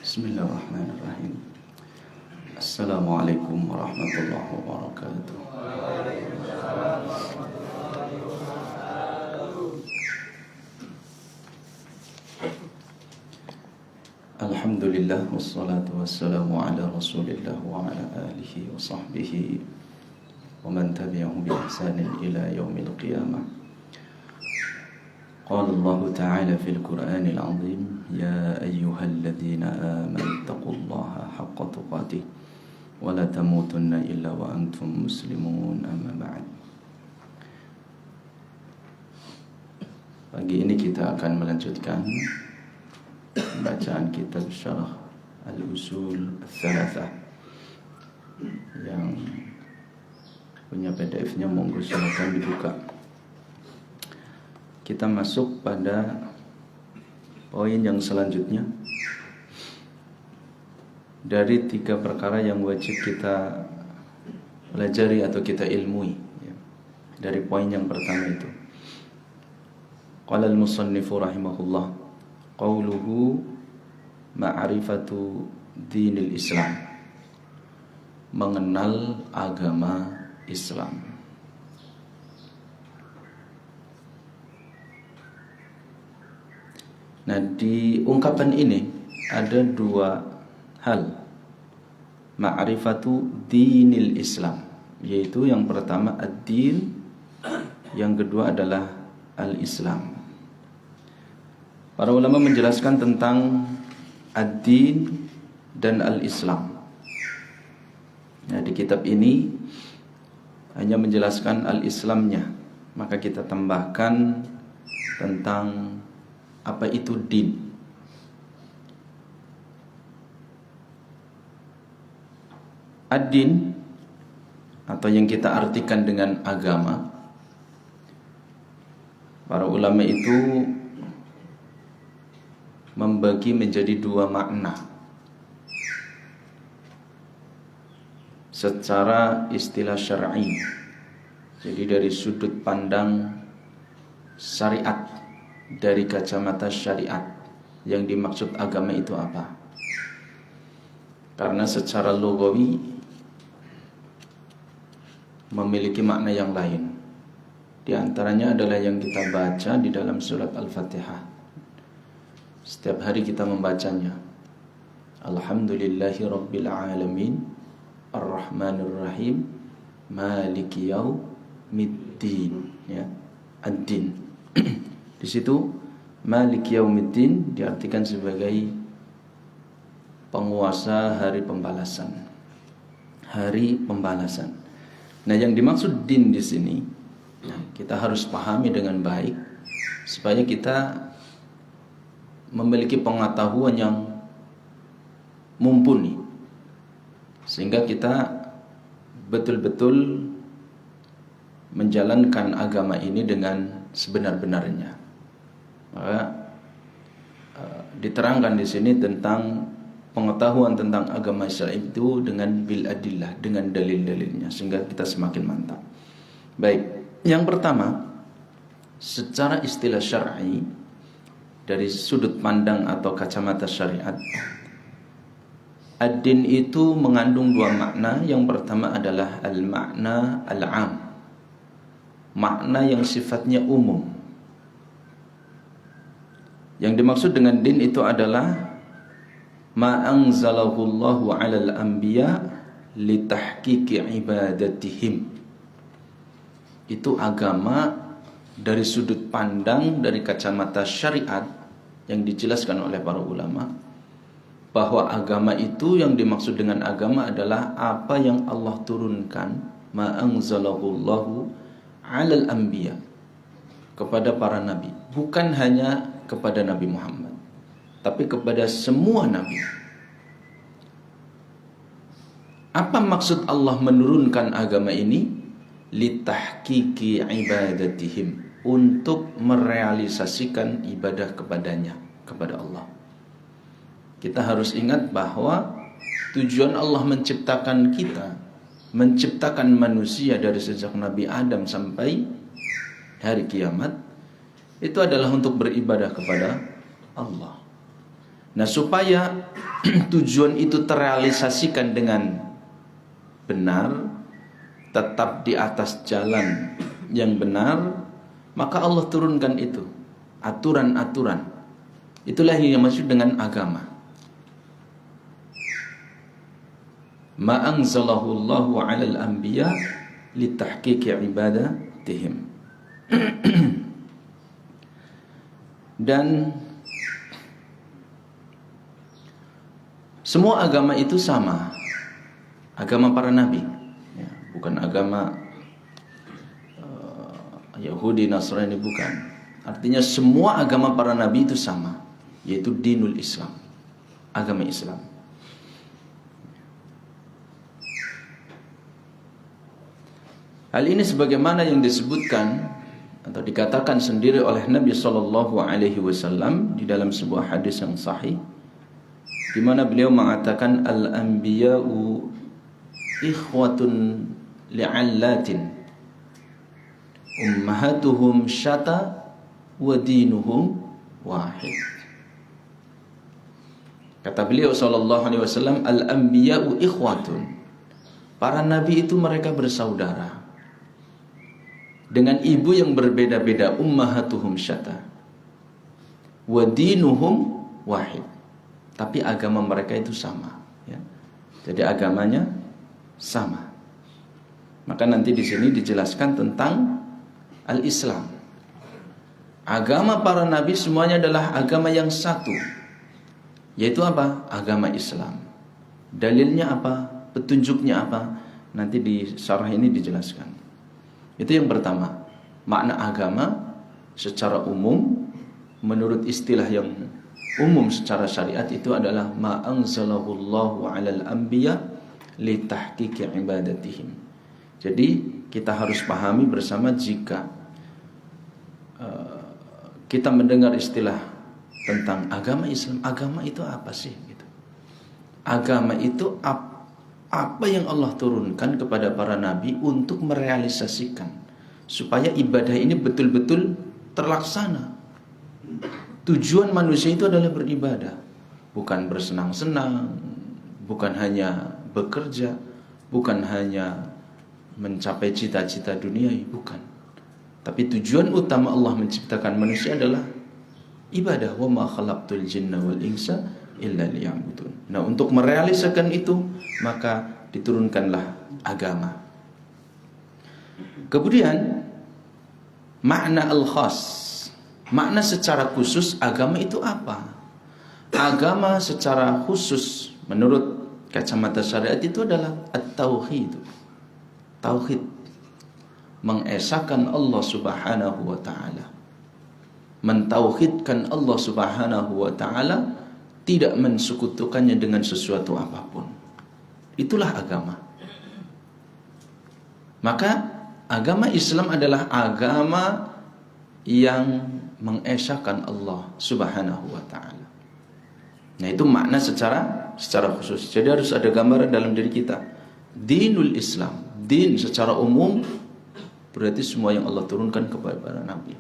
Bismillahirrahmanirrahim. Assalamualaikum warahmatullahi wabarakatuh. Alhamdulillah wassalatu wassalamu ala Rasulillah wa ala alihi wa sahbihi wa man tabi'ahum bi ihsanin ila yaumil qiyamah. Qala Allah Ta'ala fil Qur'anil 'azim, ya ayyuhalladzina amanu taqullaha haqqa tuqatih wa la tamutunna illa wa antum muslimun, amma ba'd. Pagi ini kita akan melanjutkan bacaan kitab Syarah Al-Usul Ats-Tsalatsah yang punya PDF-nya, monggo silakan dibuka. Kita masuk pada poin yang selanjutnya dari 3 perkara yang wajib kita pelajari atau kita ilmui, ya. Dari poin yang pertama itu, qala al-musannifu rahimahullah, qauluhu ma'rifatu dinil Islam, mengenal agama Islam. Nah, di ungkapan ini ada 2 hal. Ma'rifatu dinil Islam, yaitu yang pertama ad-din, yang kedua adalah al-Islam. Para ulama menjelaskan tentang ad-din dan al-Islam. Nah, di kitab ini hanya menjelaskan al-Islamnya, maka kita tambahkan tentang apa itu din. Ad-din atau yang kita artikan dengan agama, para ulama itu membagi menjadi 2 makna secara istilah syar'i. Jadi dari sudut pandang syariat, dari kacamata syariat, yang dimaksud agama itu apa? Karena secara lugawi memiliki makna yang lain. Di antaranya adalah yang kita baca di dalam surat Al-Fatihah. Setiap hari kita membacanya. Alhamdulillahi Rabbil Alamin, Ar-Rahmanir Rahim, Maliki Yaumiddin, ya, ad-din. Di situ Maliki Yaumiddin diartikan sebagai penguasa hari pembalasan. Hari pembalasan. Nah, yang dimaksud din di sini, kita harus pahami dengan baik supaya kita memiliki pengetahuan yang mumpuni, sehingga kita betul-betul menjalankan agama ini dengan sebenar-benarnya. Maka diterangkan di sini tentang pengetahuan tentang agama Islam itu dengan bil adillah, dengan dalil-dalilnya, sehingga kita semakin mantap. Baik, yang pertama, secara istilah syar'i, dari sudut pandang atau kacamata syariat, ad-din itu mengandung 2 makna. Yang pertama adalah al-makna al-am, makna yang sifatnya umum. Yang dimaksud dengan din itu adalah ma anzalahu Allahu 'alal anbiya li tahqiqi ibadatihim. Itu agama dari sudut pandang, dari kacamata syariat, yang dijelaskan oleh para ulama bahwa agama itu, yang dimaksud dengan agama adalah apa yang Allah turunkan, ma anzalahu Allahu 'alal anbiya, kepada para nabi, bukan hanya kepada Nabi Muhammad, tapi kepada semua nabi. Apa maksud Allah menurunkan agama ini? Litahqiqi ibadatihim, untuk merealisasikan ibadah kepadanya, kepada Allah. Kita harus ingat bahwa tujuan Allah menciptakan kita, menciptakan manusia dari sejak Nabi Adam sampai hari kiamat, itu adalah untuk beribadah kepada Allah. Nah, supaya tujuan itu terrealisasikan dengan benar, tetap di atas jalan yang benar, maka Allah turunkan itu aturan-aturan. Itulah yang dimaksud dengan agama. Ma anzalahu Allahu 'alal anbiya litahqiqi ibadatihim. Dan semua agama itu sama. Agama para nabi, ya, bukan agama Yahudi, Nasrani, bukan. Artinya semua agama para nabi itu sama, yaitu dinul Islam, agama Islam. Hal ini sebagaimana yang disebutkan atau dikatakan sendiri oleh Nabi Shallallahu Alaihi Wasallam di dalam sebuah hadis yang sahih, di mana beliau mengatakan al-anbiya'u ikhwatun li'allatin ummahatuhum syata wa dinuhum wahid. Kata beliau Shallallahu Alaihi Wasallam, al-anbiya'u ikhwatun, para nabi itu mereka bersaudara dengan ibu yang berbeda-beda, ummahatuhum syata wa dinuhum wahid, tapi agama mereka itu sama, ya. Jadi agamanya sama. Maka nanti di sini dijelaskan tentang al-Islam. Agama para nabi semuanya adalah agama yang satu, yaitu apa? Agama Islam. Dalilnya apa? Petunjuknya apa? Nanti di syarah ini dijelaskan. Itu yang pertama. Makna agama secara umum, menurut istilah yang umum secara syariat, itu adalah ma anzalahu Allahu 'alal anbiya li tahqiqi ibadatihim. Jadi kita harus pahami bersama, jika kita mendengar istilah tentang agama Islam, agama itu apa sih gitu. Agama itu apa yang Allah turunkan kepada para nabi untuk merealisasikan supaya ibadah ini betul-betul terlaksana. Tujuan manusia itu adalah beribadah, bukan bersenang-senang, bukan hanya bekerja, bukan hanya mencapai cita-cita duniawi, bukan. Tapi tujuan utama Allah menciptakan manusia adalah ibadah. Wa ma khalaqtul jinna wal insa illa liya'budun. Nah, untuk merealisasikan itu maka diturunkanlah agama. Kemudian makna al-khas, makna secara khusus agama itu apa? Agama secara khusus menurut kacamata syariat itu adalah at-tauhid. Tauhid, mengesahkan Allah Subhanahu wa taala. Mentauhidkan Allah Subhanahu wa taala, tidak mensekutukannya dengan sesuatu apapun. Itulah agama. Maka agama Islam adalah agama yang mengesahkan Allah Subhanahu wa taala. Nah, itu makna secara khusus. Jadi harus ada gambaran dalam diri kita. Dinul Islam, din secara umum berarti semua yang Allah turunkan kepada para nabi.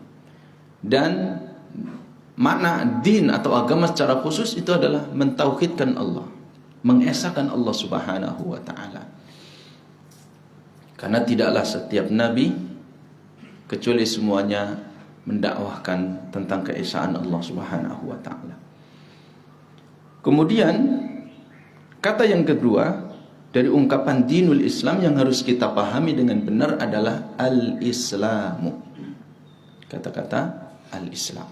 Dan makna din atau agama secara khusus itu adalah mentauhidkan Allah, mengesahkan Allah Subhanahu wa taala. Karena tidaklah setiap nabi kecuali semuanya mendakwahkan tentang keesaan Allah Subhanahu wa taala. Kemudian kata yang kedua dari ungkapan dinul Islam yang harus kita pahami dengan benar adalah al-Islamu. Kata-kata al-Islam.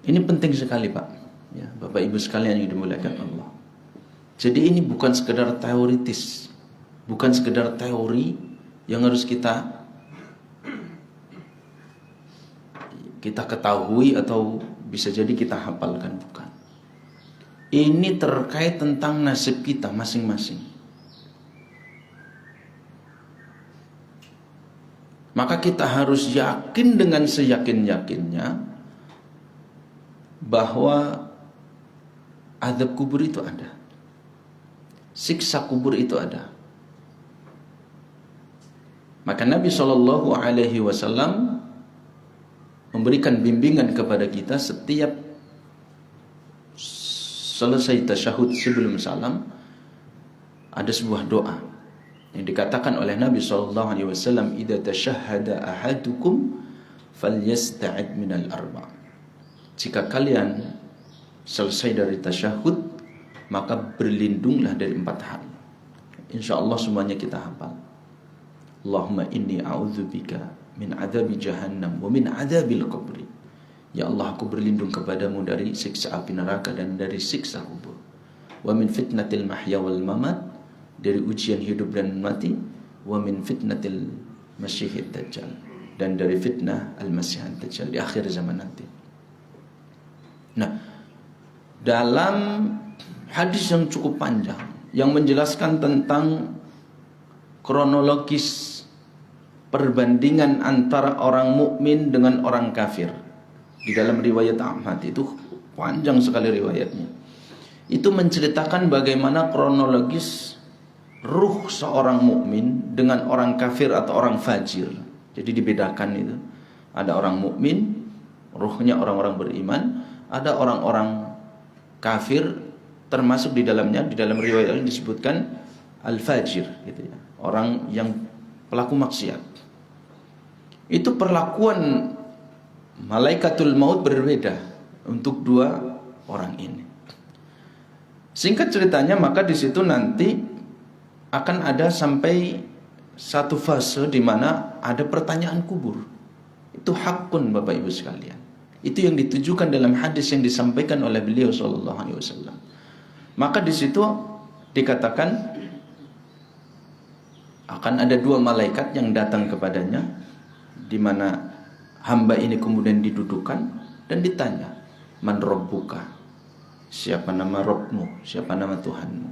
Ini penting sekali, Pak. Ya, Bapak Ibu sekalian yang dimuliakan Allah. Jadi ini bukan sekedar teoritis, bukan sekedar teori yang harus kita ketahui atau bisa jadi kita hafalkan, bukan. Ini terkait tentang nasib kita masing-masing. Maka kita harus yakin dengan seyakin-yakinnya bahwa azab kubur itu ada, siksa kubur itu ada. Maka Nabi SAW memberikan bimbingan kepada kita setiap selesai tasyahud sebelum salam, ada sebuah doa yang dikatakan oleh Nabi SAW, idza tashahhada ahadukum falyasta'id minal arba'. Jika kalian selesai dari tasyahud, maka berlindunglah dari 4 hal. Insyaallah semuanya kita hafal. Allahumma inni a'udzubika min adzabi jahannam wa min adzabil qabri. Ya Allah, aku berlindung kepadamu dari siksa api neraka dan dari siksa kubur. Wa min fitnatil mahya wal mamat, dari ujian hidup dan mati. Wa min fitnatil masyihid dajjal, dan dari fitnah al-masih dajjal di akhir zaman nanti. Nah, dalam hadis yang cukup panjang yang menjelaskan tentang kronologis perbandingan antara orang mukmin dengan orang kafir di dalam riwayat Ahmad, itu panjang sekali riwayatnya. Itu menceritakan bagaimana kronologis ruh seorang mukmin dengan orang kafir atau orang fajir. Jadi dibedakan itu. Ada orang mukmin, ruhnya orang-orang beriman, ada orang-orang kafir, termasuk di dalamnya, di dalam riwayat ini disebutkan al-fajir gitu ya, orang yang pelaku maksiat. Itu perlakuan malaikatul maut berbeda untuk dua orang ini. Singkat ceritanya, maka di situ nanti akan ada sampai satu fase di mana ada pertanyaan kubur. Itu hakun, Bapak Ibu sekalian. Itu yang ditujukan dalam hadis yang disampaikan oleh beliau sallallahu alaihi wasallam. Maka di situ dikatakan akan ada 2 malaikat yang datang kepadanya, di mana hamba ini kemudian didudukan dan ditanya, man rabbuka, siapa nama Rabbmu, siapa nama Tuhanmu,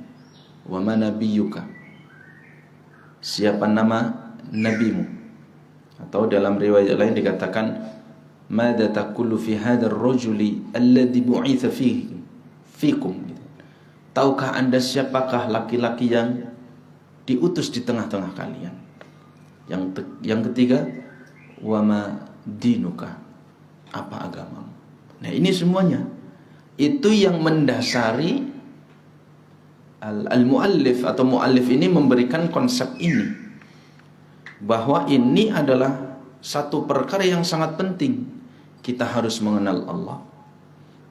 wa man nabiyuka, siapa nama nabimu. Atau dalam riwayat lain dikatakan, madza taqulu fi hadzal rajuli alladhi bu'itsa fikum. Tahukah Anda siapakah laki-laki yang diutus di tengah-tengah kalian? Yang ketiga, wa ma dinuka, apa agamamu? Nah, ini semuanya itu yang mendasari al-muallif atau muallif ini memberikan konsep ini, bahwa ini adalah satu perkara yang sangat penting. Kita harus mengenal Allah,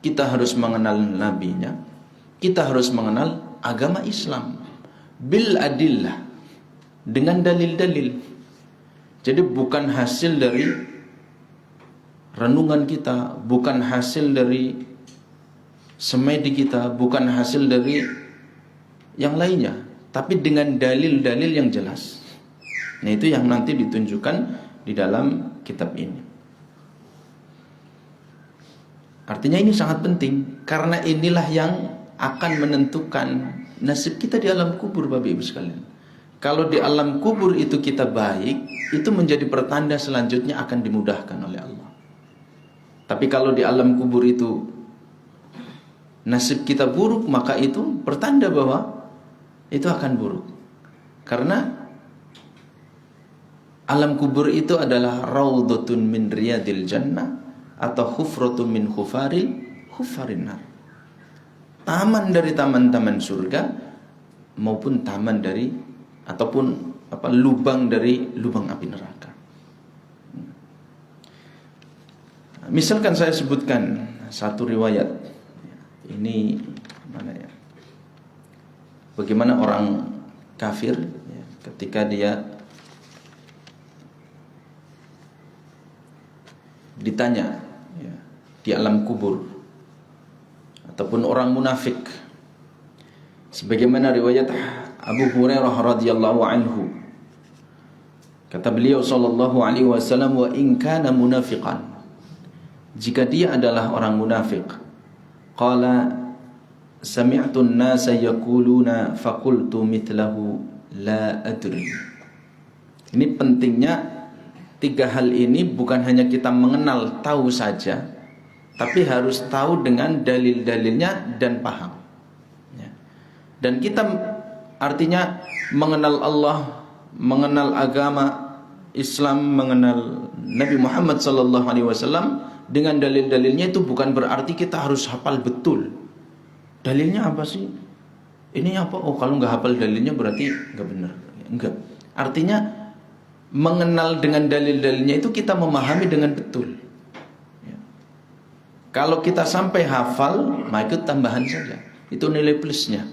kita harus mengenal nabinya, kita harus mengenal agama Islam bil adillah, dengan dalil-dalil. Jadi bukan hasil dari renungan kita, bukan hasil dari semedi kita, bukan hasil dari yang lainnya, tapi dengan dalil-dalil yang jelas. Nah, itu yang nanti ditunjukkan di dalam kitab ini. Artinya ini sangat penting, karena inilah yang akan menentukan nasib kita di alam kubur, Bapak Ibu sekalian. Kalau di alam kubur itu kita baik, itu menjadi pertanda selanjutnya akan dimudahkan oleh Allah. Tapi kalau di alam kubur itu nasib kita buruk, maka itu pertanda bahwa itu akan buruk. Karena alam kubur itu adalah raudhatun min riyadil jannah atau hufratun min hufarin nar. Taman dari taman-taman surga maupun taman dari ataupun lubang dari lubang api neraka. Misalkan saya sebutkan satu riwayat. Ini mana ya? Bagaimana orang kafir ya, ketika dia ditanya ya, di alam kubur, ataupun orang munafik, sebagaimana riwayat Abu Hurairah radhiyallahu anhu, kata beliau sallallahu alaihi wasallam, wa in kana munafiqan, jika dia adalah orang munafik, qala sami'tu an-nasa yaquluna faqultu mithlahu la adri. Ini pentingnya 3 hal ini, bukan hanya kita mengenal tahu saja, tapi harus tahu dengan dalil-dalilnya dan paham ya. Dan kita artinya mengenal Allah, mengenal agama Islam, mengenal Nabi Muhammad SAW dengan dalil-dalilnya, itu bukan berarti kita harus hafal betul. Dalilnya apa sih? Ini apa? Oh, kalau nggak hafal dalilnya berarti nggak benar. Enggak. Artinya mengenal dengan dalil-dalilnya itu kita memahami dengan betul. Ya. Kalau kita sampai hafal, maka itu tambahan saja. Itu nilai plusnya.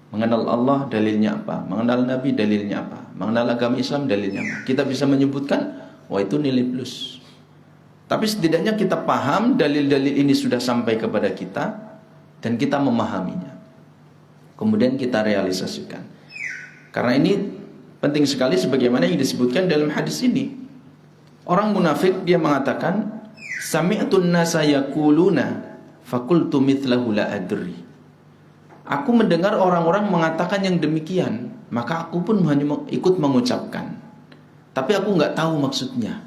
Mengenal Allah dalilnya apa? Mengenal Nabi dalilnya apa? Mengenal agama Islam dalilnya apa? Kita bisa menyebutkan, wah itu nilai plus. Tapi setidaknya kita paham dalil-dalil ini sudah sampai kepada kita dan kita memahaminya. Kemudian kita realisasikan. Karena ini penting sekali sebagaimana yang disebutkan dalam hadis ini. Orang munafik dia mengatakan, sami'tun nasa yaquluna faqultu mithlahu la adri. Aku mendengar orang-orang mengatakan yang demikian, maka aku pun hanya ikut mengucapkan. Tapi aku nggak tahu maksudnya.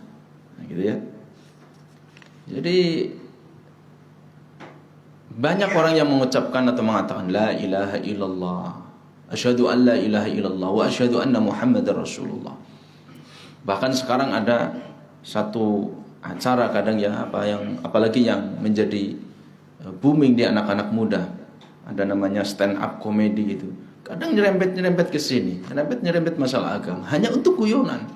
Nah, gitu ya. Jadi banyak orang yang mengucapkan atau mengatakan la ilaha illallah, asyhadu an la ilaha illallah wa asyhadu anna muhammadar rasulullah. Bahkan sekarang ada satu acara kadang ya apalagi yang menjadi booming di anak-anak muda. Ada namanya stand up comedy gitu. Kadang nyerempet ke sini, nyerempet masalah agama hanya untuk guyonan.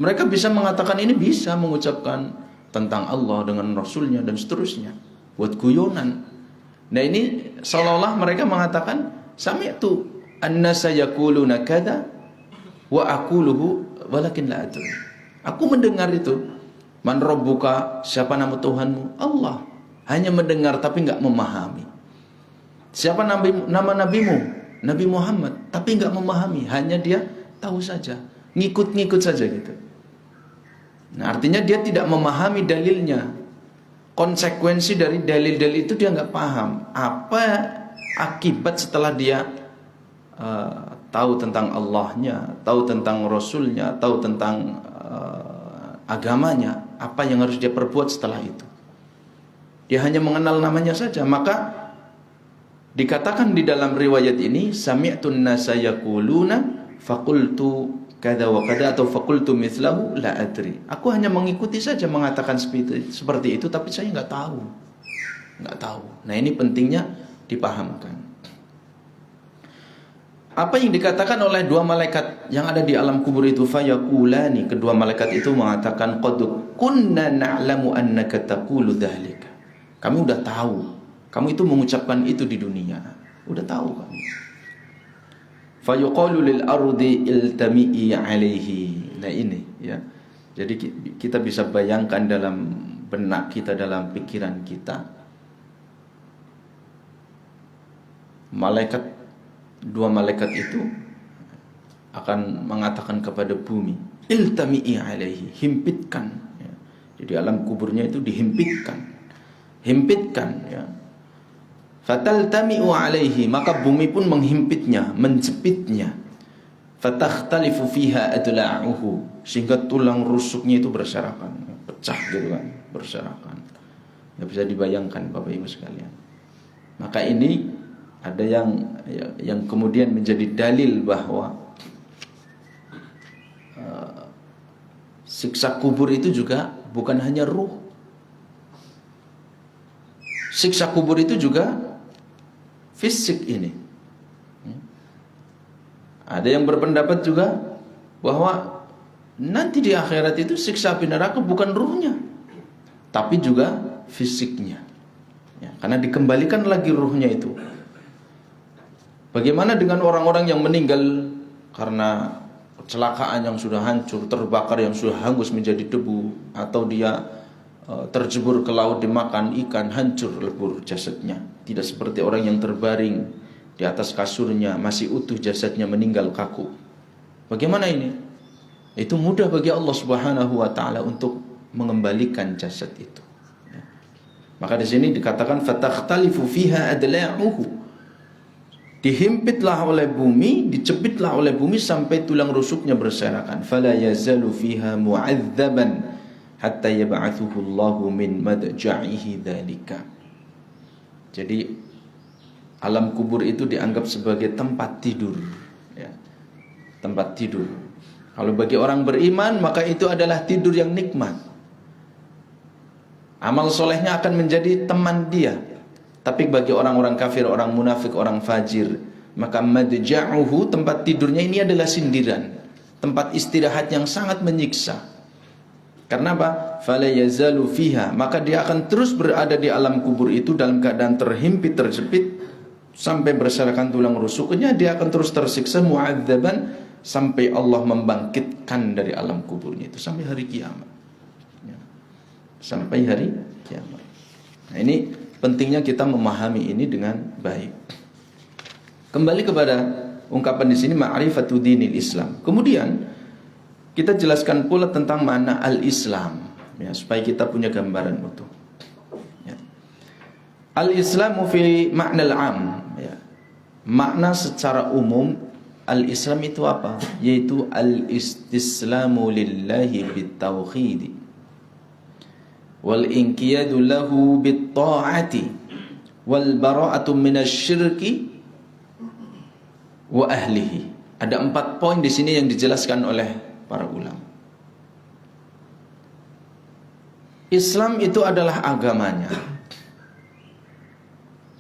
Mereka bisa mengatakan ini, bisa mengucapkan tentang Allah dengan Rasulnya dan seterusnya buat guyonan. Nah ini seolah-olah mereka mengatakan sami'tu annasa yaquluna kada wa aquluhu walakin la adri. Aku mendengar itu, man rabbuka, siapa nama Tuhanmu? Allah. Hanya mendengar tapi enggak memahami. Siapa nama nabimu? Nabi Muhammad. Tapi enggak memahami, hanya dia tahu saja, ngikut-ngikut saja gitu. Nah, artinya dia tidak memahami dalilnya. Konsekuensi dari dalil-dalil itu dia nggak paham. Apa akibat setelah dia tahu tentang Allahnya, tahu tentang Rasulnya, tahu tentang agamanya, apa yang harus dia perbuat setelah itu. Dia hanya mengenal namanya saja. Maka dikatakan di dalam riwayat ini, sami'tun nasa yaquluna faqultu kada wa kada atau faqultu mithlahu la adri. Aku hanya mengikuti saja mengatakan seperti itu, tapi saya nggak tahu. Nah ini pentingnya dipahamkan. Apa yang dikatakan oleh dua malaikat yang ada di alam kubur itu, fayaqulani, kedua malaikat itu mengatakan qad kunna na'lamu annaka taqulu dzalika. Kami udah tahu, kamu itu mengucapkan itu di dunia. Udah tahu kami. Fayuqalu lil ardi iltami'i alaihi. Nah ini ya. Jadi kita bisa bayangkan dalam benak kita, dalam pikiran kita, dua malaikat itu akan mengatakan kepada bumi, iltami'i alaihi, himpitkan ya. Jadi alam kuburnya itu dihimpitkan, ya. Fataltami'u alaihi, maka bumi pun menghimpitnya, menjepitnya. Fatakhtalifu fiha adla'uhu, sehingga tulang rusuknya itu berserakan, pecah gitu kan, berserakan. Enggak bisa dibayangkan Bapak Ibu sekalian. Maka ini ada yang kemudian menjadi dalil bahwa siksa kubur itu juga bukan hanya ruh. Siksa kubur itu juga fisik ini. Ada yang berpendapat juga bahwa nanti di akhirat itu siksa api neraka bukan ruhnya, tapi juga fisiknya. Ya, karena dikembalikan lagi ruhnya itu. Bagaimana dengan orang-orang yang meninggal karena kecelakaan yang sudah hancur, terbakar yang sudah hangus menjadi debu, atau dia terjebur ke laut dimakan ikan, hancur lebur jasadnya. Tidak seperti orang yang terbaring di atas kasurnya, masih utuh jasadnya, meninggal kaku. Bagaimana ini? Itu mudah bagi Allah Subhanahu wa taala untuk mengembalikan jasad itu. Ya. Maka di sini dikatakan fatakhtalifu fiha adla'uhu. Dihimpitlah oleh bumi, dicepitlah oleh bumi sampai tulang rusuknya berserakan. Fala yazalu fiha mu'adzaban hatta yab'athuhu Allahu min madja'ihi dzalika. Jadi alam kubur itu dianggap sebagai tempat tidur ya. Tempat tidur. Kalau bagi orang beriman, maka itu adalah tidur yang nikmat. Amal solehnya akan menjadi teman dia. Tapi bagi orang-orang kafir, orang munafik, orang fajir, maka madja'uhu, tempat tidurnya ini adalah sindiran, tempat istirahat yang sangat menyiksa. Karena apa? Fala yazalu fiha, maka dia akan terus berada di alam kubur itu dalam keadaan terhimpit, terjepit sampai berserakan tulang rusuknya. Dia akan terus tersiksa mu'adzaban sampai Allah membangkitkan dari alam kuburnya itu sampai hari kiamat. Ya. Sampai hari kiamat. Nah, ini pentingnya kita memahami ini dengan baik. Kembali kepada ungkapan di sini ma'rifatu dinil Islam. Kemudian kita jelaskan pula tentang makna al-Islam, ya, supaya kita punya gambaran utuh. Ya. Al-Islamu fi makna al-am, ya. Makna secara umum al-Islam itu apa? Yaitu al-istislamu lillahi bit-tauhid wal inqiyadu lahu bit-ta'ati wal bara'atu minasyirki wa ahlihi. Ada 4 poin di sini yang dijelaskan oleh para ulama. Islam itu adalah agamanya.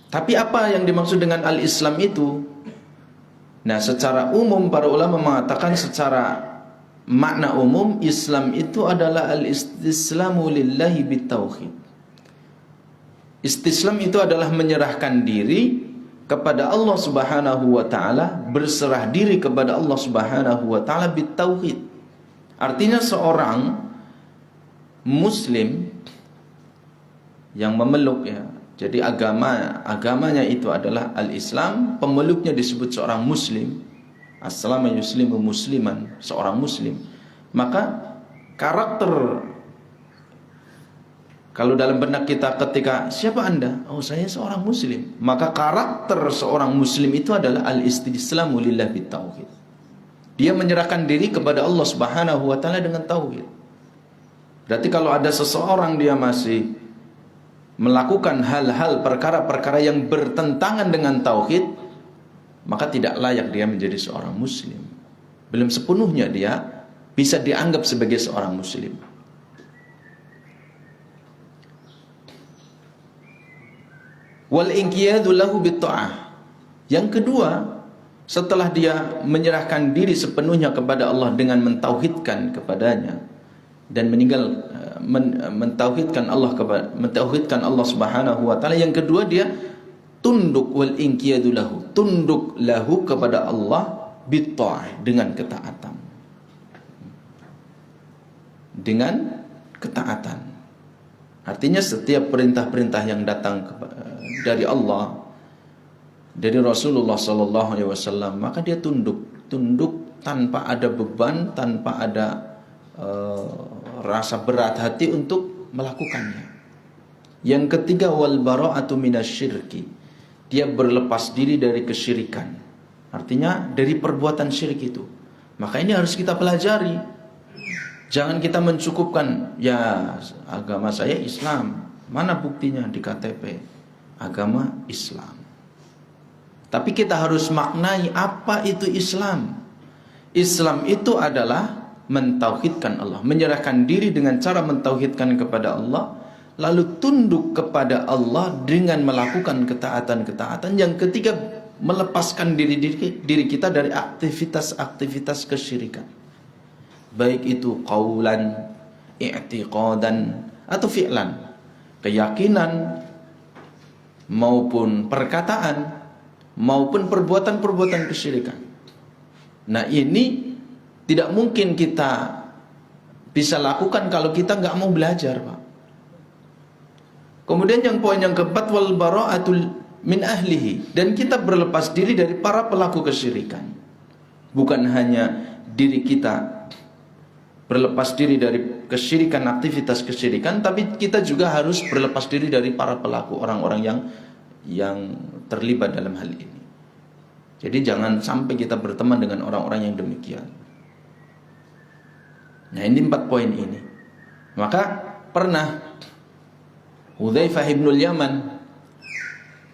Tapi apa yang dimaksud dengan al-Islam itu? Nah, secara umum para ulama mengatakan secara makna umum Islam itu adalah al-istislamu lillahi bitauhid. Istislam itu adalah menyerahkan diri kepada Allah Subhanahu wa taala, berserah diri kepada Allah Subhanahu wa taala bitauhid. Artinya seorang muslim yang memeluk, ya. Jadi agamanya itu adalah al-Islam, pemeluknya disebut seorang muslim. Aslama yuslimu musliman, seorang muslim. Maka karakter, kalau dalam benak kita ketika siapa Anda? Oh, saya seorang muslim. Maka karakter seorang muslim itu adalah al-istislamu lillah bitauhid. Dia menyerahkan diri kepada Allah Subhanahu wa taala dengan tauhid. Berarti kalau ada seseorang dia masih melakukan hal-hal perkara-perkara yang bertentangan dengan tauhid, maka tidak layak dia menjadi seorang muslim. Belum sepenuhnya dia bisa dianggap sebagai seorang muslim. Wal inqiyadu lahu bitta'ah. Yang kedua, setelah dia menyerahkan diri sepenuhnya kepada Allah dengan mentauhidkan kepadanya dan mentauhidkan Allah Subhanahu wa taala, yang kedua dia tunduk, wal inqiyadu lahu, tunduk lahu kepada Allah bitta'ah, dengan ketaatan. Dengan ketaatan. Artinya setiap perintah-perintah yang datang dari Allah, dari Rasulullah sallallahu alaihi wasallam, maka dia tunduk tanpa ada beban, tanpa ada rasa berat hati untuk melakukannya. Yang ketiga, wal bara'atu minasyirki, dia berlepas diri dari kesyirikan. Artinya dari perbuatan syirik itu. Maka ini harus kita pelajari. Jangan kita mencukupkan, ya agama saya Islam, mana buktinya di KTP agama Islam. Tapi kita harus maknai apa itu Islam. Islam itu adalah mentauhidkan Allah, menyerahkan diri dengan cara mentauhidkan kepada Allah, lalu tunduk kepada Allah dengan melakukan ketaatan-ketaatan. Yang ketiga, melepaskan diri kita dari aktivitas-aktivitas kesyirikan, baik itu qaulan, i'tiqadan, atau fi'lan, keyakinan maupun perkataan maupun perbuatan-perbuatan kesyirikan. Nah, ini tidak mungkin kita bisa lakukan kalau kita nggak mau belajar, Pak. Kemudian yang poin yang keempat, wal bara'atul min ahlihi, dan kita berlepas diri dari para pelaku kesyirikan. Bukan hanya diri kita berlepas diri dari kesyirikan, aktivitas kesyirikan, tapi kita juga harus berlepas diri dari para pelaku, orang-orang yang terlibat dalam hal ini. Jadi jangan sampai kita berteman dengan orang-orang yang demikian. Nah, ini 4 poin ini. Maka pernah Hudzaifah ibnul Yaman,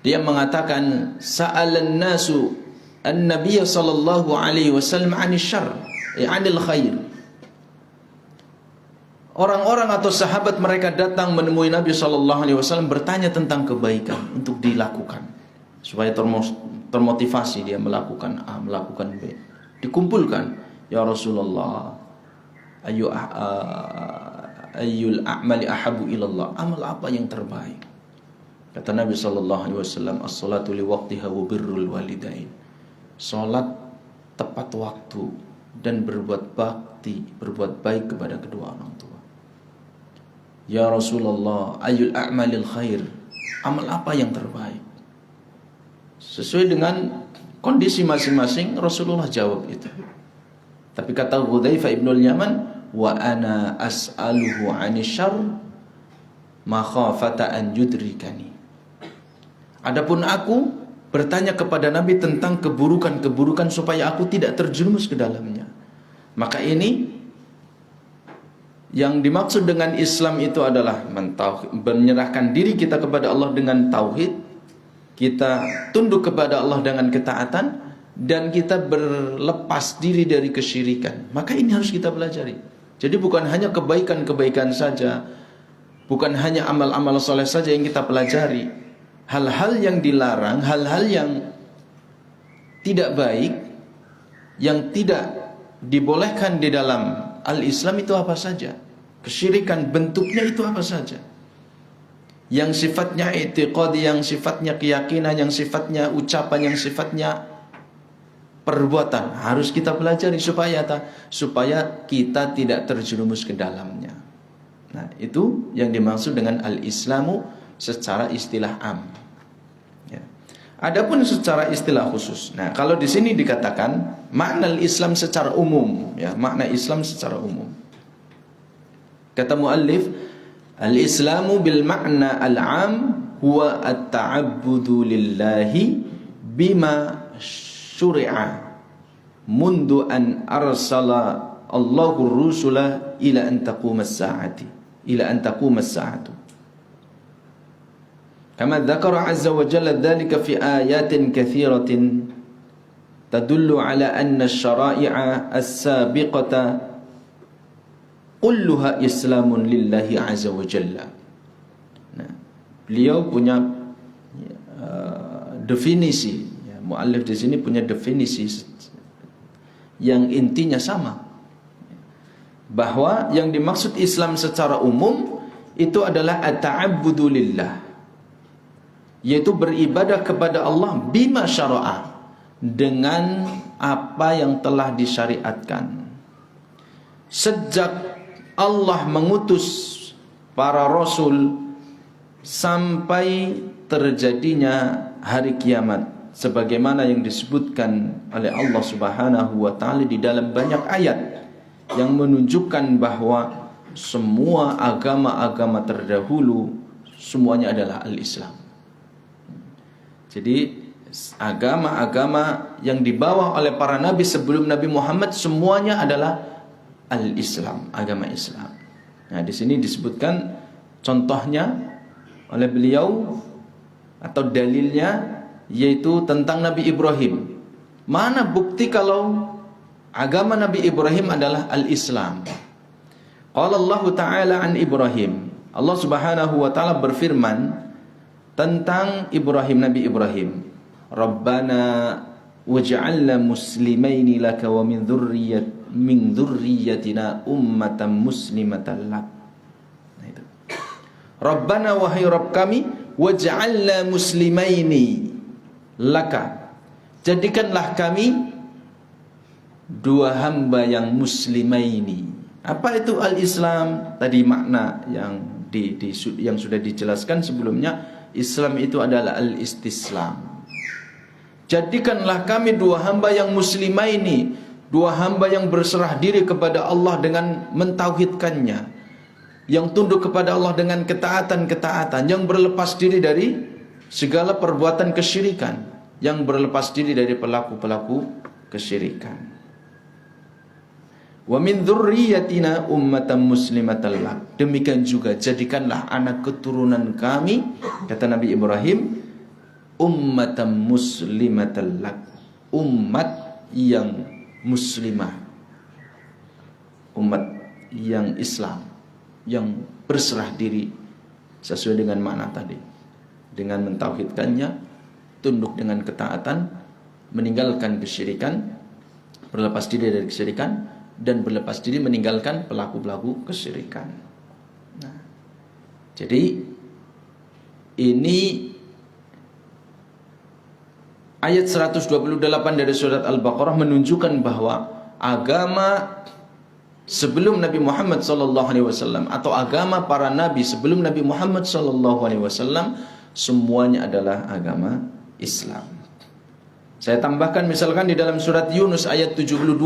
dia mengatakan, sa'alan nasu an-nabiy sallallahu alaihi wasallam 'anil syarr, 'anil khair. orang-orang atau sahabat mereka datang menemui Nabi SAW bertanya tentang kebaikan untuk dilakukan, supaya termotivasi dia melakukan A, melakukan B. Dikumpulkan, ya Rasulullah, ayyul a'mali ahabu ilallah, amal apa yang terbaik? Kata Nabi SAW, as-salatu li waqtiha wa birrul walidain. Salat tepat waktu dan berbuat bakti, berbuat baik kepada kedua orang tua. Ya Rasulullah, ayyul a'malil khair, amal apa yang terbaik? Sesuai dengan kondisi masing-masing Rasulullah jawab itu. Tapi kata Hudzaifah ibn al-Yaman, wa ana as'aluhu 'anil syarr makhafata an yudrikani. Adapun aku bertanya kepada Nabi tentang keburukan-keburukan supaya aku tidak terjerumus ke dalamnya. Maka ini yang dimaksud dengan Islam itu adalah menyerahkan diri kita kepada Allah dengan tauhid, kita tunduk kepada Allah dengan ketaatan, dan kita berlepas diri dari kesyirikan. Maka ini harus kita pelajari. Jadi bukan hanya kebaikan-kebaikan saja, bukan hanya amal-amal soleh saja yang kita pelajari. Hal-hal yang dilarang, hal-hal yang tidak baik, yang tidak dibolehkan di dalam al-Islam itu apa saja? Kesyirikan bentuknya itu apa saja? Yang sifatnya i'tiqadi, yang sifatnya keyakinan, yang sifatnya ucapan, yang sifatnya perbuatan, harus kita pelajari supaya kita tidak terjerumus ke dalamnya. Nah, itu yang dimaksud dengan al-Islamu secara istilah am. Ya. Adapun secara istilah khusus. Nah, kalau di sini dikatakan makna Islam secara umum, ya, makna Islam secara umum. Kata muallif, al-Islamu bil makna al-am huwa at-ta'abbudu lillahi bima syuri'a mundu an arsala Allahu rusula ila an taqumas sa'atu. Kama dzakara azza wa jalla dzalika fi ayatin katsiratin tadullu ala anna asy-syara'i'a as-sabiqata kulluha islamun lillahi azza wa jalla. Nah, beliau punya definisi, ya, muallif di sini punya definisi yang intinya sama, bahwa yang dimaksud Islam secara umum itu adalah at-ta'abbudu lillah, yaitu beribadah kepada Allah bima syara'a, dengan apa yang telah disyariatkan. Sejak Allah mengutus para rasul sampai terjadinya hari kiamat, sebagaimana yang disebutkan oleh Allah Subhanahu wa taala di dalam banyak ayat yang menunjukkan bahwa semua agama-agama terdahulu semuanya adalah al-Islam. Jadi agama-agama yang dibawa oleh para nabi sebelum Nabi Muhammad semuanya adalah al-Islam, agama Islam. Nah, di sini disebutkan contohnya oleh beliau atau dalilnya, yaitu tentang Nabi Ibrahim. Mana bukti kalau agama Nabi Ibrahim adalah al-Islam? Qala Allah Ta'ala an Ibrahim. Allah Subhanahu wa taala berfirman tentang Ibrahim, Nabi Ibrahim, Rabbana waj'alna muslimaini laka wa min dzurriyyatina ummatan muslimatan lak. Nah, itu. Rabbana, wahai Rabb kami, waj'alna muslimaini laka, jadikanlah kami dua hamba yang muslimaini. Apa itu al-Islam? Tadi makna yang yang sudah dijelaskan sebelumnya. Islam itu adalah al-istislam. Jadikanlah kami dua hamba yang muslimah ini, dua hamba yang berserah diri kepada Allah dengan mentauhidkannya, yang tunduk kepada Allah dengan ketaatan-ketaatan, yang berlepas diri dari segala perbuatan kesyirikan, yang berlepas diri dari pelaku-pelaku kesyirikan. Wa min dzurriyyatina ummatan muslimatan lak. Demikian juga jadikanlah anak keturunan kami, kata Nabi Ibrahim, ummatan muslimatan lak, umat yang muslimah, umat yang Islam. yang berserah diri sesuai dengan makna tadi, dengan mentauhidkannya, tunduk dengan ketaatan, meninggalkan kesyirikan, berlepas diri dari kesyirikan, dan berlepas diri meninggalkan pelaku-pelaku kesyirikan. Nah, jadi ini ayat 128 dari surat Al-Baqarah menunjukkan bahwa agama sebelum Nabi Muhammad SAW atau agama para nabi sebelum Nabi Muhammad SAW semuanya adalah agama Islam. Saya tambahkan misalkan di dalam surat Yunus ayat 72,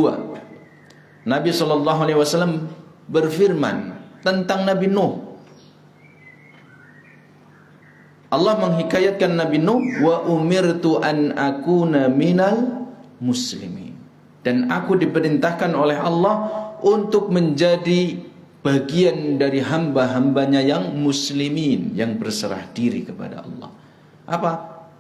Nabi SAW berfirman tentang Nabi Nuh. Allah menghikayatkan Nabi Nuh, wa umirtu an akuna minal muslimin, dan aku diperintahkan oleh Allah untuk menjadi bagian dari hamba-hambanya yang muslimin, yang berserah diri kepada Allah. Apa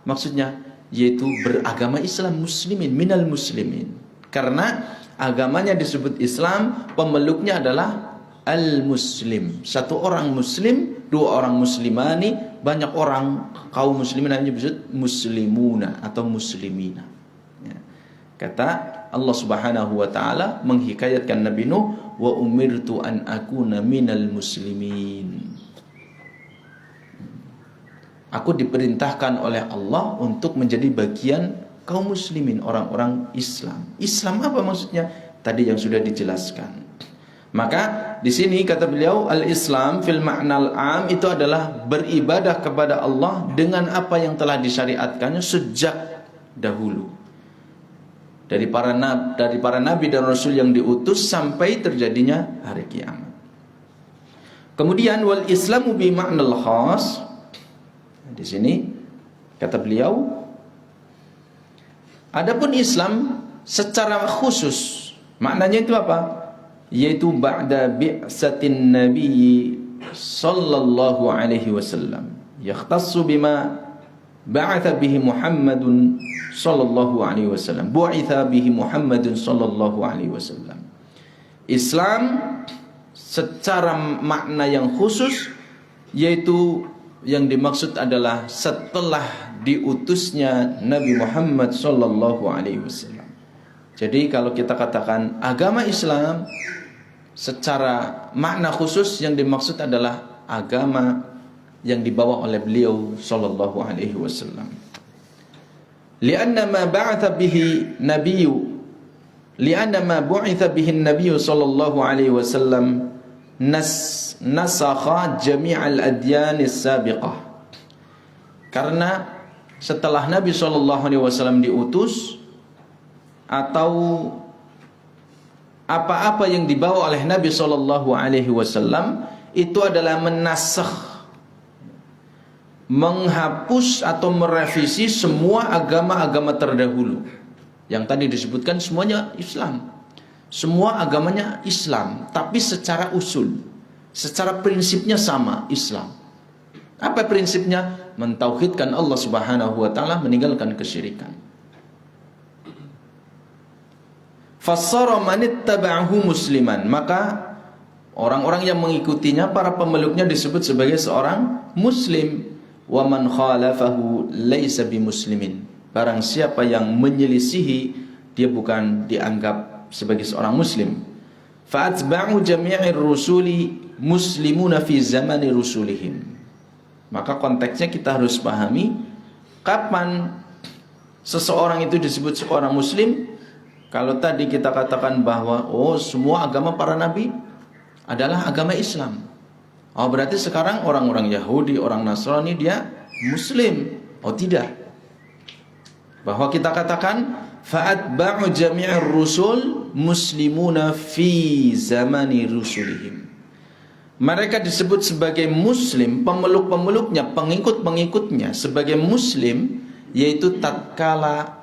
maksudnya? Yaitu beragama Islam, muslimin, minal muslimin. Karena agamanya disebut Islam, pemeluknya adalah al-muslim. Satu orang muslim, dua orang muslimani, banyak orang kaum muslimin hanya disebut muslimuna atau muslimina. Ya. Kata Allah Subhanahu wa taala menghikayatkan Nabi Nuh, wa umirtu an akuna minal muslimin. Aku diperintahkan oleh Allah untuk menjadi bagian kaum muslimin, orang-orang Islam. Islam apa maksudnya? Tadi yang sudah dijelaskan. Maka di sini kata beliau, al-Islam fil ma'nal am itu adalah beribadah kepada Allah dengan apa yang telah disyariatkannya sejak dahulu. Dari para nabi dan rasul yang diutus sampai terjadinya hari kiamat. Kemudian wal Islamu bi ma'nal khas. Di sini kata beliau, adapun Islam secara khusus maknanya itu apa? Yaitu ba'da bi'satin Nabi sallallahu alaihi wasallam, yakhtassu bima ba'atha bihi Muhammadun sallallahu alaihi wasallam, bu'itha bihi Muhammadun sallallahu alaihi wasallam. Islam secara makna yang khusus, yaitu yang dimaksud adalah setelah diutusnya Nabi Muhammad sallallahu alaihi wasallam. Jadi kalau kita katakan agama Islam secara makna khusus, yang dimaksud adalah agama yang dibawa oleh beliau sallallahu alaihi wasallam. Lianna ma ba'atha bihi nabiyyu lianna ma bu'itha bihi nabiyyu sallallahu alaihi wasallam nasakha jami'al adyan as-sabiqah. Karena setelah Nabi sallallahu alaihi wasallam diutus, atau apa-apa yang dibawa oleh Nabi sallallahu alaihi wasallam itu adalah menasakh, menghapus atau merevisi semua agama-agama terdahulu. Yang tadi disebutkan semuanya Islam. Semua agamanya Islam, tapi secara usul, secara prinsipnya sama, Islam. Apa prinsipnya? Mentauhidkan Allah Subhanahu wa taala, meninggalkan kesyirikan. Fassara man ittaba'ahu musliman, maka orang-orang yang mengikutinya, para pemeluknya disebut sebagai seorang muslim. Wa man khalafahu laisa bimuslimin. Barang siapa yang menyelisihi, dia bukan dianggap sebagai seorang muslim. Fa'atba'u jami'ir rusuli muslimuna fi zamani rusulihim. Maka konteksnya kita harus pahami kapan seseorang itu disebut seorang muslim. Kalau tadi kita katakan bahwa semua agama para nabi adalah agama Islam, berarti sekarang orang-orang Yahudi, orang Nasrani dia muslim. Tidak. Bahwa kita katakan fa'atba'u jami'ir rusul muslimuna fi zamani rusulihim. Mereka disebut sebagai muslim, pemeluk-pemeluknya, pengikut-pengikutnya sebagai muslim, yaitu tatkala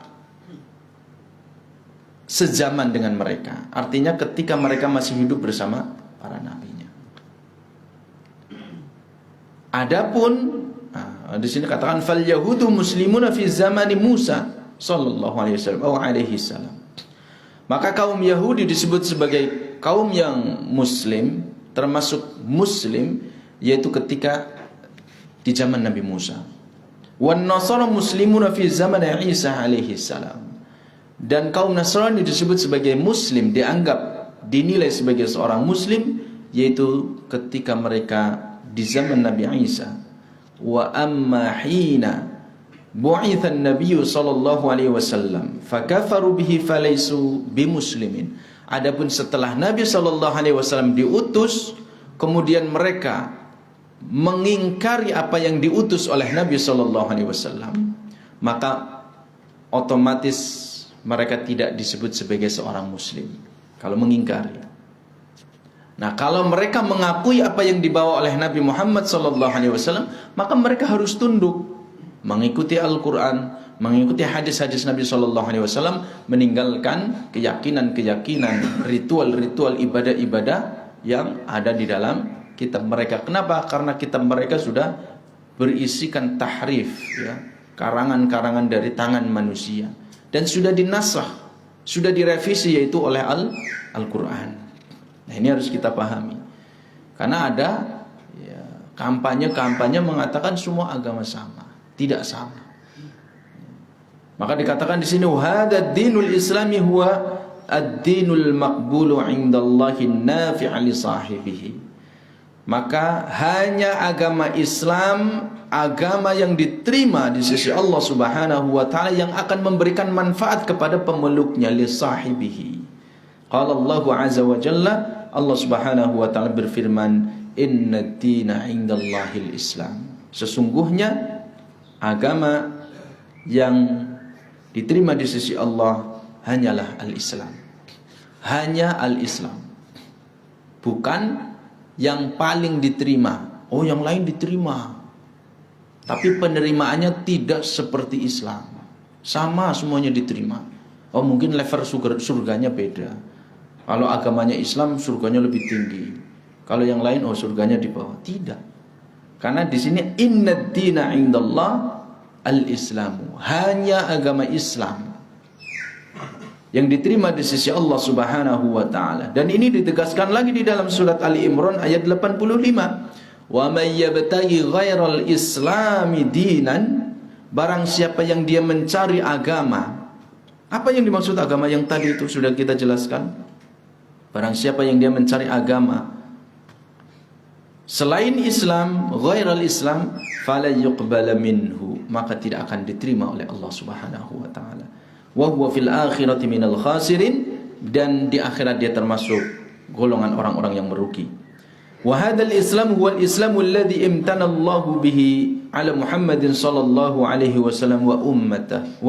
sezaman dengan mereka. Artinya ketika mereka masih hidup bersama para nabinya. Adapun di sini katakan fal yahudu muslimuna fi zamani Musa sallallahu alaihi wasallam atau alaihi salam. Maka kaum Yahudi disebut sebagai kaum yang muslim termasuk muslim, yaitu ketika di zaman Nabi Musa. Wan nasara muslimuna fi zaman Isa alaihi salam. Dan kaum Nasrani disebut sebagai muslim, dianggap dinilai sebagai seorang muslim, yaitu ketika mereka di zaman Nabi Isa. Wa amma hina bu'itha an-nabiy sallallahu alaihi wasallam fakafaru bihi falaysu bimuslimin. Adapun setelah Nabi sallallahu alaihi wasallam diutus, kemudian mereka mengingkari apa yang diutus oleh Nabi sallallahu alaihi wasallam, maka otomatis mereka tidak disebut sebagai seorang muslim kalau mengingkari. Nah, kalau mereka mengakui apa yang dibawa oleh Nabi Muhammad SAW, maka mereka harus tunduk, mengikuti Al-Quran, mengikuti hadis-hadis Nabi SAW, meninggalkan keyakinan-keyakinan, ritual-ritual ibadah-ibadah yang ada di dalam kitab mereka. Kenapa? Karena kitab mereka sudah berisikan tahrif, ya, karangan-karangan dari tangan manusia, dan sudah dinasah, sudah direvisi, yaitu oleh Al-Quran. Nah, ini harus kita pahami. Karena ada ya, kampanye-kampanye mengatakan semua agama sama. Tidak sama. Maka dikatakan di sini, hadad dinul islami huwa ad-dinul maqbulu 'indallahi nafi'a li sahibihi. Maka hanya agama Islam, agama yang diterima di sisi Allah Subhanahu wa taala, yang akan memberikan manfaat kepada pemeluknya, li sahibihi. Qala Allahu azza wa jalla, Allah Subhanahu wa taala berfirman, innad dina 'indallahil Islam. Sesungguhnya agama yang diterima di sisi Allah hanyalah al-Islam. Hanya al-Islam. Bukan yang paling diterima. Oh, yang lain diterima, tapi penerimaannya tidak seperti Islam. Sama semuanya diterima. Oh, mungkin level surganya beda. Kalau agamanya Islam, surganya lebih tinggi. Kalau yang lain, oh, surganya di bawah. Tidak. Karena di sini innad dina 'indallah al-Islamu. Hanya agama Islam yang diterima di sisi Allah Subhanahu wa taala. Dan ini ditegaskan lagi di dalam surat Ali Imran ayat 85. Wa may yabtaghi ghairal islami dinan, barang siapa yang dia mencari agama. Apa yang dimaksud agama yang tadi itu sudah kita jelaskan. Barang siapa yang dia mencari agama selain Islam, ghairal Islam, fala yuqbala minhu, maka tidak akan diterima oleh Allah Subhanahu wa taala. Wa huwa fil akhirati minal khasirin, dan di akhirat dia termasuk golongan orang-orang yang merugi. Wa hadzal Islam huwa al-Islamu alladhi imtana Allahu bihi ala Muhammadin sallallahu alaihi wasallam wa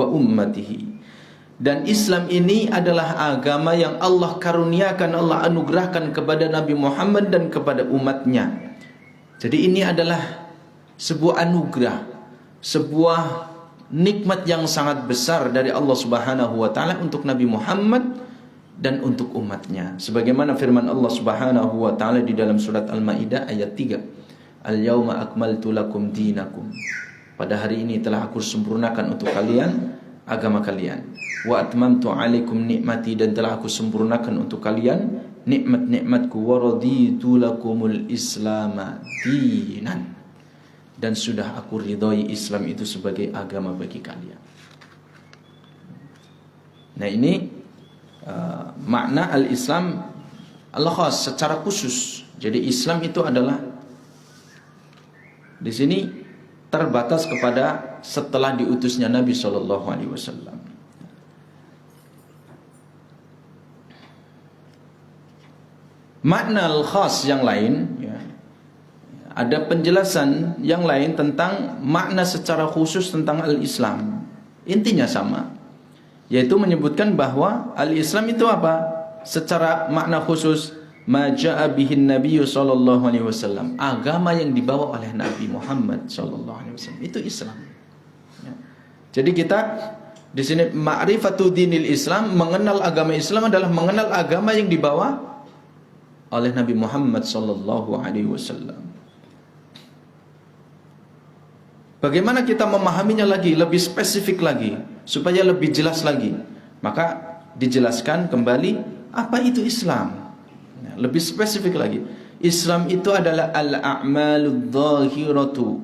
ummatihi. Dan Islam ini adalah agama yang Allah karuniakan, Allah anugerahkan kepada Nabi Muhammad dan kepada umatnya. Jadi ini adalah sebuah anugerah, sebuah nikmat yang sangat besar dari Allah Subhanahu wa taala untuk Nabi Muhammad dan untuk umatnya. Sebagaimana firman Allah Subhanahu wa taala di dalam surat Al-Maidah ayat 3. Al-yauma akmaltu lakum dinakum. Pada hari ini telah aku sempurnakan untuk kalian agama kalian. Wa atmamtu alaikum nikmati, dan telah aku sempurnakan untuk kalian nikmat-nikmatku. Wa raditu lakumul islama dinan, dan sudah aku ridhoi Islam itu sebagai agama bagi kalian. Nah, ini makna al-Islam al-khas, secara khusus. Jadi Islam itu adalah di sini terbatas kepada setelah diutusnya Nabi Shallallahu Alaihi Wasallam. Makna al-khas yang lain, ya, ada penjelasan yang lain tentang makna secara khusus tentang al-Islam. Intinya sama, yaitu menyebutkan bahwa al-Islam itu apa? Secara makna khusus, ma ja'a bihin nabiyyu sallallahu alaihi wasallam, agama yang dibawa oleh Nabi Muhammad sallallahu alaihi wasallam, itu Islam. Ya. Jadi kita di sini ma'rifatu dinil Islam, mengenal agama Islam adalah mengenal agama yang dibawa oleh Nabi Muhammad sallallahu alaihi wasallam. Bagaimana kita memahaminya lagi, lebih spesifik lagi, supaya lebih jelas lagi? Maka dijelaskan kembali apa itu Islam. Lebih spesifik lagi. Islam itu adalah al-a'maludz zahiratu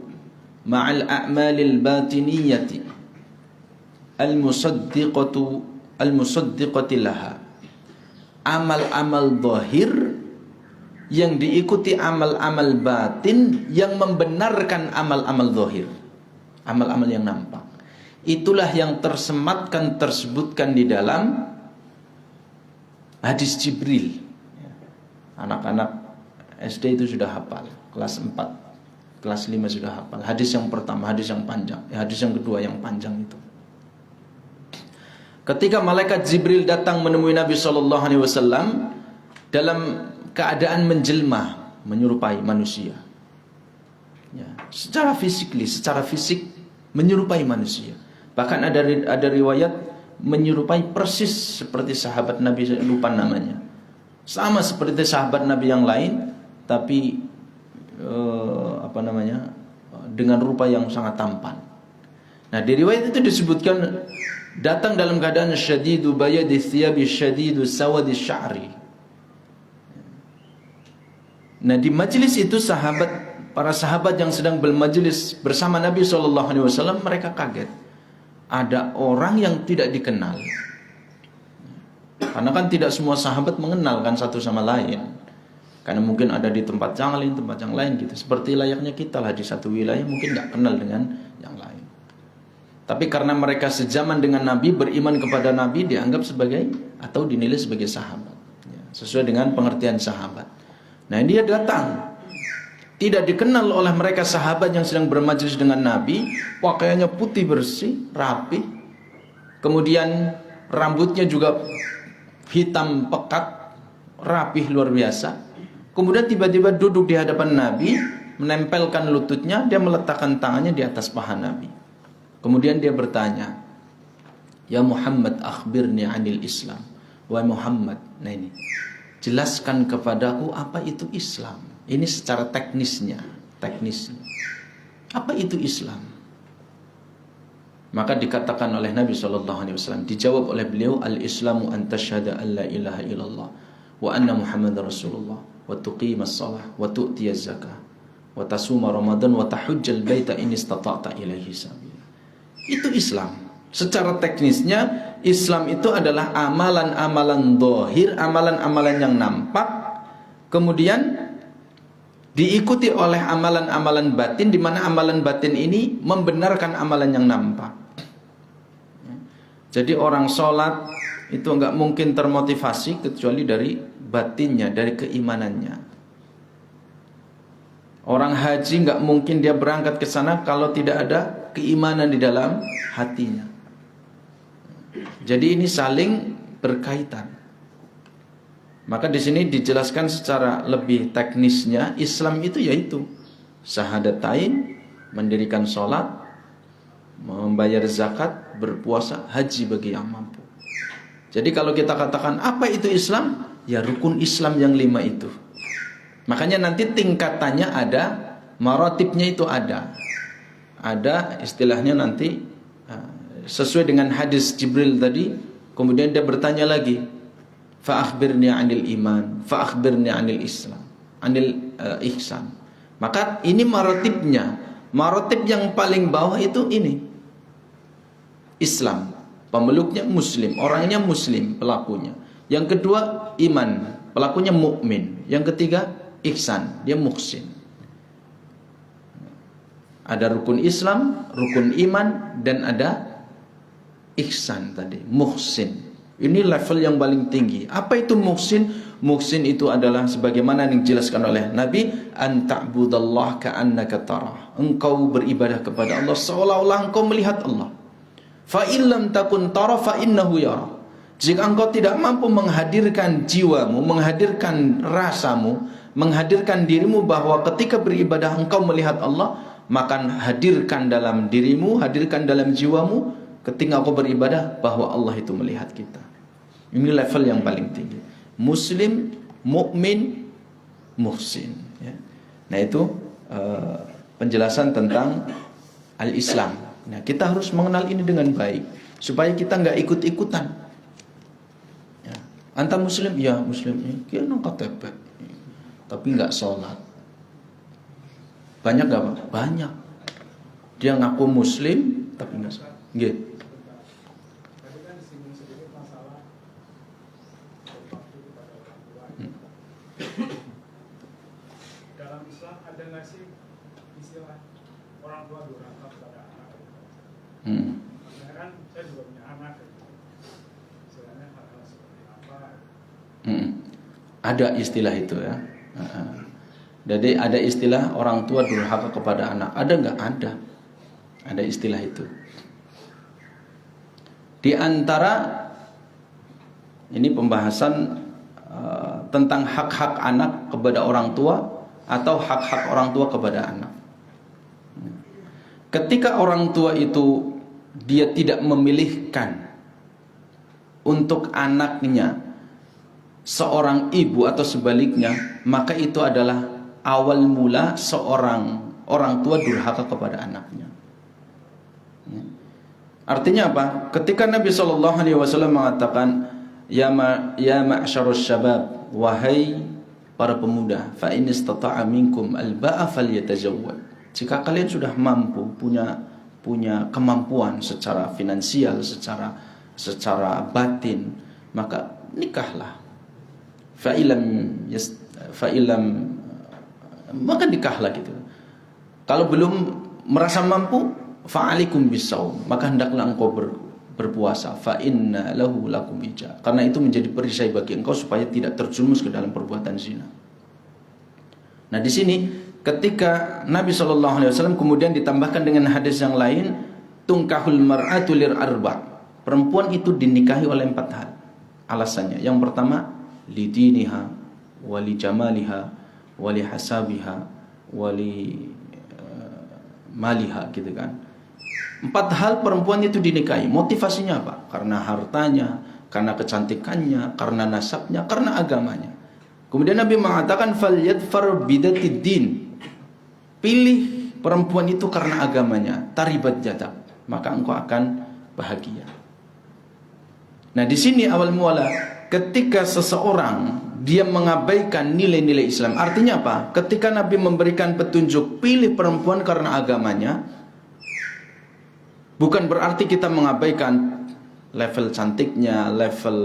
ma'al a'malil batiniyati al-musaddiqati laha. Amal-amal zahir yang diikuti amal-amal batin yang membenarkan amal-amal zahir, amal-amal yang nampak. Itulah yang tersematkan, tersebutkan di dalam hadis Jibril. Anak-anak SD itu sudah hafal, kelas 4, kelas 5 sudah hafal. Hadis yang pertama, hadis yang panjang, hadis yang kedua yang panjang itu. Ketika malaikat Jibril datang menemui Nabi SAW dalam keadaan menjelma, menyerupai manusia, ya, secara fisik menyerupai manusia. Bahkan ada riwayat menyerupai persis seperti sahabat Nabi, lupa namanya, sama seperti sahabat Nabi yang lain, tapi dengan rupa yang sangat tampan. Nah, di riwayat itu disebutkan datang dalam keadaan syadidu bayadi thiyabi syadidu sawadi sya'ri. Nah, di majelis itu para sahabat yang sedang bermajelis bersama Nabi SAW, mereka kaget. Ada orang yang tidak dikenal. Karena kan tidak semua sahabat mengenalkan satu sama lain. Karena mungkin ada di tempat yang lain gitu. Seperti layaknya kita lah, di satu wilayah mungkin tidak kenal dengan yang lain. Tapi karena mereka sezaman dengan Nabi, beriman kepada Nabi, dianggap sebagai atau dinilai sebagai sahabat, ya, sesuai dengan pengertian sahabat. Nah, dia datang, tidak dikenal oleh mereka sahabat yang sedang bermajelis dengan Nabi. Pakaiannya putih bersih, rapi, kemudian rambutnya juga hitam pekat, rapih luar biasa. Kemudian tiba-tiba duduk di hadapan Nabi, menempelkan lututnya, dia meletakkan tangannya di atas paha Nabi. Kemudian dia bertanya, "Ya Muhammad, akhbirni 'anil Islam." Wahai Muhammad, nah ini, jelaskan kepadaku apa itu Islam. Ini secara teknisnya. Apa itu Islam? Maka dikatakan oleh Nabi SAW, dijawab oleh beliau, "Al-Islamu an tashhada an la ilaha illallah wa anna Muhammadar Rasulullah wa tuqimas shalah wa tu'tiyaz zakah wa tasuma Ramadan wa tahujjal baita in istata'ta ilaihi sabila." Itu Islam. Secara teknisnya, Islam itu adalah amalan-amalan zahir, amalan-amalan yang nampak, kemudian diikuti oleh amalan-amalan batin, di mana amalan batin ini membenarkan amalan yang nampak. Jadi orang sholat itu enggak mungkin termotivasi kecuali dari batinnya, dari keimanannya. Orang haji enggak mungkin dia berangkat ke sana kalau tidak ada keimanan di dalam hatinya. Jadi ini saling berkaitan. Maka di sini dijelaskan secara lebih teknisnya, Islam itu yaitu syahadatain, mendirikan sholat, membayar zakat, berpuasa, haji bagi yang mampu. Jadi kalau kita katakan apa itu Islam, ya rukun Islam yang 5 itu. Makanya nanti tingkatannya ada, maratibnya itu ada istilahnya nanti sesuai dengan hadis Jibril tadi. Kemudian dia bertanya lagi, fa akhbirni 'anil iman, fa akhbirni 'anil Islam, 'anil ihsan. Maka ini maratibnya. Maratib yang paling bawah itu ini Islam, pemeluknya muslim, orangnya muslim, pelakunya. Yang kedua iman, pelakunya mukmin. Yang ketiga ihsan, dia muhsin. Ada rukun Islam, rukun iman, dan ada ihsan tadi, muhsin. Ini level yang paling tinggi. Apa itu muhsin? Muhsin itu adalah sebagaimana yang dijelaskan oleh Nabi, an ta'budallah ka'annaka tarah. Engkau beribadah kepada Allah seolah-olah engkau melihat Allah. Fa in lam takun tara fa innahu yara. Jika engkau tidak mampu menghadirkan jiwamu, menghadirkan rasamu, menghadirkan dirimu bahwa ketika beribadah engkau melihat Allah, maka hadirkan dalam dirimu, hadirkan dalam jiwamu ketika engkau beribadah bahwa Allah itu melihat kita. Ini level yang paling tinggi. Muslim, mukmin, muhsin, ya. Nah itu penjelasan tentang al-Islam. Nah kita harus mengenal ini dengan baik supaya kita nggak ikut-ikutan. Ya. Anta muslim, ya muslim. Kira KTP. tapi nggak sholat. Banyak nggak Pak? Banyak. Dia ngaku muslim tapi nggak sholat. Nggih. Dalam Islam ada nggak sih istilah orang tua durhaka kepada anak? Maksudnya kan saya juga punya anak, istilahnya hal-hal seperti apa? Ada istilah itu ya. Jadi ada istilah orang tua durhaka kepada anak. Ada nggak? Ada. Ada istilah itu. Di antara ini pembahasan tentang hak-hak anak kepada orang tua atau hak-hak orang tua kepada anak. Ketika orang tua itu dia tidak memilihkan untuk anaknya seorang ibu atau sebaliknya, maka itu adalah awal mula seorang orang tua durhaka kepada anaknya. Artinya apa? Ketika Nabi SAW mengatakan, ya ma'syarus syabab, wahai para pemuda, fa in istata'a minkum al-ba'a falyatazawwaj. Jika kalian sudah mampu, punya kemampuan secara finansial, secara batin, maka nikahlah. Fa'ilam maka nikahlah gitu. Kalau belum merasa mampu, fa'alikum bisawm, maka hendaklah engkau berpuasa. Fa inna lahu lakum ija, karena itu menjadi perisai bagi engkau supaya tidak terjerumus ke dalam perbuatan zina. Nah di sini ketika Nabi SAW kemudian ditambahkan dengan hadis yang lain, tungkahul mar'atu lir arba', perempuan itu dinikahi oleh 4 hal. Alasannya yang pertama, lidiniha wali jamaliha wali hasabiha wali maliha, gitu kan. 4 hal perempuan itu dinikahi. Motivasinya apa? Karena hartanya, karena kecantikannya, karena nasabnya, karena agamanya. Kemudian Nabi mengatakan falyadfar bidatid din, pilih perempuan itu karena agamanya, taribat yadak, maka engkau akan bahagia. Nah di sini awal muala ketika seseorang dia mengabaikan nilai-nilai Islam. Artinya apa? Ketika Nabi memberikan petunjuk pilih perempuan karena agamanya, bukan berarti kita mengabaikan level cantiknya, level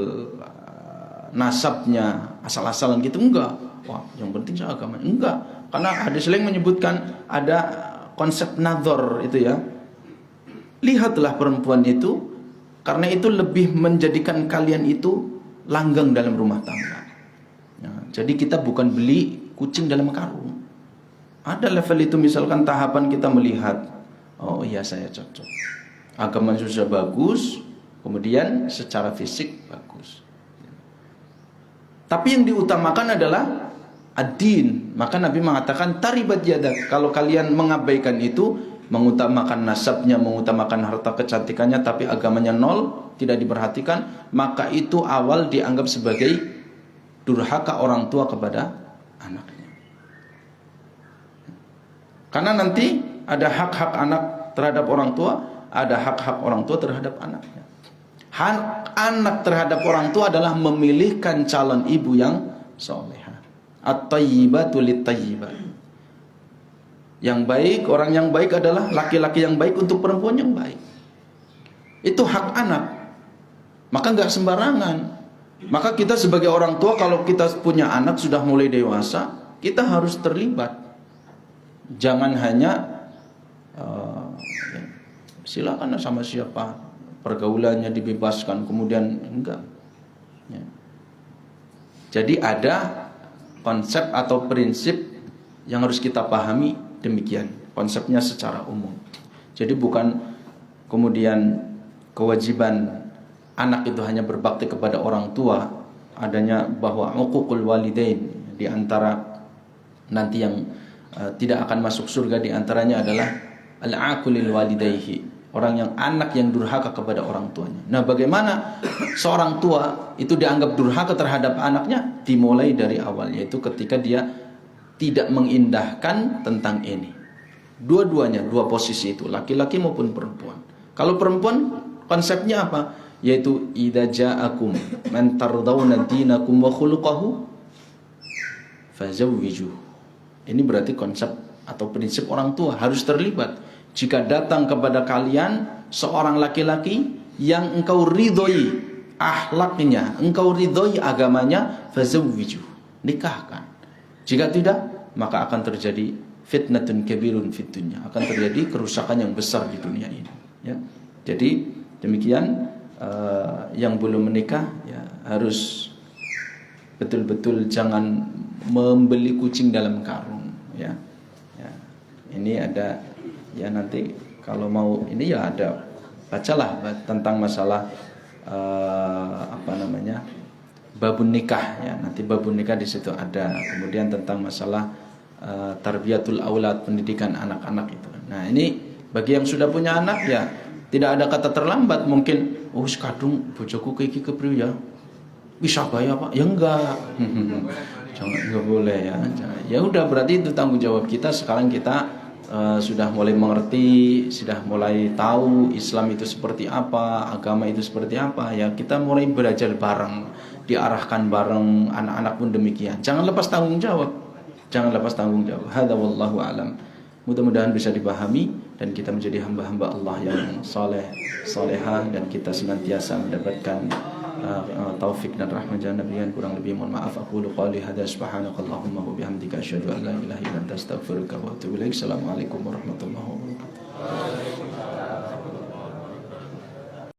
nasabnya, asal-asalan gitu, enggak. Wah, yang penting saya agamanya. Enggak. Karena hadis lain menyebutkan ada konsep nadhor itu ya. Lihatlah perempuan itu, karena itu lebih menjadikan kalian itu langgeng dalam rumah tangga. Ya, jadi kita bukan beli kucing dalam karung. Ada level itu, misalkan tahapan kita melihat, oh iya saya cocok, agama sudah bagus, kemudian secara fisik bagus. Tapi yang diutamakan adalah ad-din. Maka Nabi mengatakan taribat yadak, kalau kalian mengabaikan itu, mengutamakan nasabnya, mengutamakan harta kecantikannya, tapi agamanya nol, tidak diperhatikan, maka itu awal dianggap sebagai durhaka orang tua kepada anaknya. Karena nanti ada hak-hak anak terhadap orang tua, ada hak-hak orang tua terhadap anaknya. Hak anak terhadap orang tua adalah memilihkan calon ibu yang solehah. At-tayyibatu lit-tayyibat. Yang baik, orang yang baik adalah laki-laki yang baik untuk perempuan yang baik. Itu hak anak. Maka nggak sembarangan. Maka kita sebagai orang tua, kalau kita punya anak sudah mulai dewasa, kita harus terlibat. Jangan hanya silakan sama siapa, pergaulannya dibebaskan, kemudian enggak. Ya. Jadi ada konsep atau prinsip yang harus kita pahami demikian. Konsepnya secara umum. Jadi bukan kemudian kewajiban anak itu hanya berbakti kepada orang tua, adanya bahwa uququl walidain, di antara nanti yang tidak akan masuk surga di antaranya adalah al-aqulil walidayhi, orang yang anak yang durhaka kepada orang tuanya. Nah, bagaimana seorang tua itu dianggap durhaka terhadap anaknya? Dimulai dari awal, yaitu ketika dia tidak mengindahkan tentang ini. Dua-duanya, dua posisi itu, laki-laki maupun perempuan. Kalau perempuan konsepnya apa? Yaitu idza ja'akum man tardawna dinakum wa khuluquhu fazawwiju. Ini berarti konsep atau prinsip orang tua harus terlibat. Jika datang kepada kalian seorang laki-laki yang engkau ridhoi akhlaknya, engkau ridhoi agamanya, fazawwiju, nikahkan. Jika tidak, maka akan terjadi fitnatun kabirun fid dunya, akan terjadi kerusakan yang besar di dunia ini, ya. Jadi demikian, yang belum menikah ya harus betul-betul jangan membeli kucing dalam karung, ya. Ya. Ini ada, ya nanti kalau mau ini ya ada, bacalah tentang masalah babun nikah, ya. Nanti babun nikah di situ ada. Kemudian tentang masalah tarbiyatul aulad, pendidikan anak-anak itu. Nah, ini bagi yang sudah punya anak ya tidak ada kata terlambat. Mungkin kadung bojoku kayak kepriye ya. Bisa bayar Pak? Ya enggak. Enggak boleh ya. Ya udah, berarti itu tanggung jawab kita. Sekarang kita sudah mulai mengerti, sudah mulai tahu Islam itu seperti apa, agama itu seperti apa. Ya kita mulai belajar bareng, diarahkan bareng, anak-anak pun demikian. Jangan lepas tanggung jawab. Jangan lepas tanggung jawab. Hadza wallahu alam. Mudah-mudahan bisa dipahami dan kita menjadi hamba-hamba Allah yang saleh, salehah, dan kita senantiasa mendapatkan taufik dan rahmat jalan nabiyan. Kurang lebih mohon maaf. Aqulu qali hadza subhanakallahumma wa bihamdika asyhadu an la ilaha illa anta astaghfiruka wa atubu ilaik. Assalamualaikum warahmatullahi wabarakatuh.